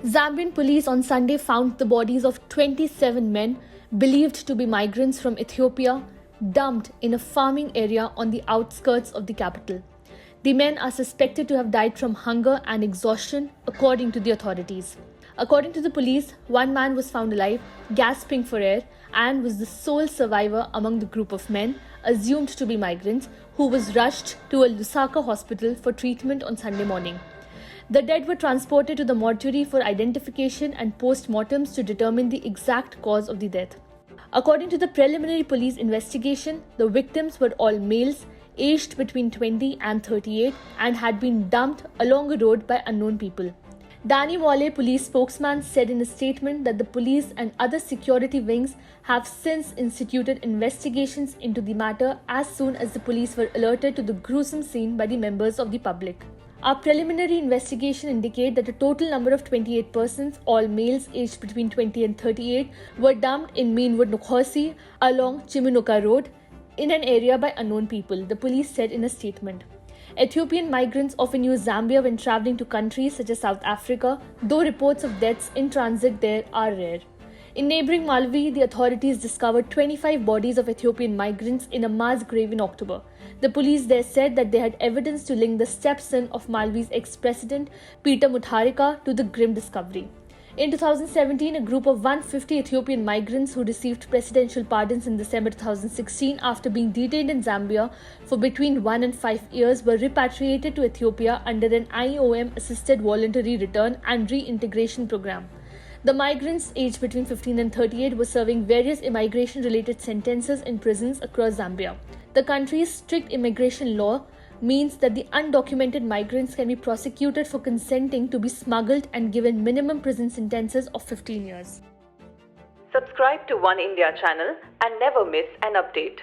Zambian police on Sunday found the bodies of 27 men believed to be migrants from Ethiopia dumped in a farming area on the outskirts of the capital. The men are suspected to have died from hunger and exhaustion, according to the authorities. According to the police, one man was found alive, gasping for air, and was the sole survivor among the group of men, assumed to be migrants, who was rushed to a Lusaka hospital for treatment on Sunday morning. The dead were transported to the mortuary for identification and post-mortems to determine the exact cause of the death. According to the preliminary police investigation, the victims were all males, aged between 20 and 38, and had been dumped along a road by unknown people. Danny Wale, police spokesman, said in a statement that the police and other security wings have since instituted investigations into the matter as soon as the police were alerted to the gruesome scene by the members of the public. Our preliminary investigation indicates that a total number of 28 persons, all males aged between 20 and 38, were dumped in Meanwood, Nkosi along Chiminuka Road in an area by unknown people, the police said in a statement. Ethiopian migrants often use Zambia when traveling to countries such as South Africa, though reports of deaths in transit there are rare. In neighbouring Malawi, the authorities discovered 25 bodies of Ethiopian migrants in a mass grave in October. The police there said that they had evidence to link the stepson of Malawi's ex-president, Peter Mutharika, to the grim discovery. In 2017, a group of 150 Ethiopian migrants who received presidential pardons in December 2016 after being detained in Zambia for between 1 and 5 years were repatriated to Ethiopia under an IOM-assisted voluntary return and reintegration program. The migrants, aged between 15 and 38, were serving various immigration-related sentences in prisons across Zambia. The country's strict immigration law means that the undocumented migrants can be prosecuted for consenting to be smuggled and given minimum prison sentences of 15 years. Subscribe to One India channel and never miss an update.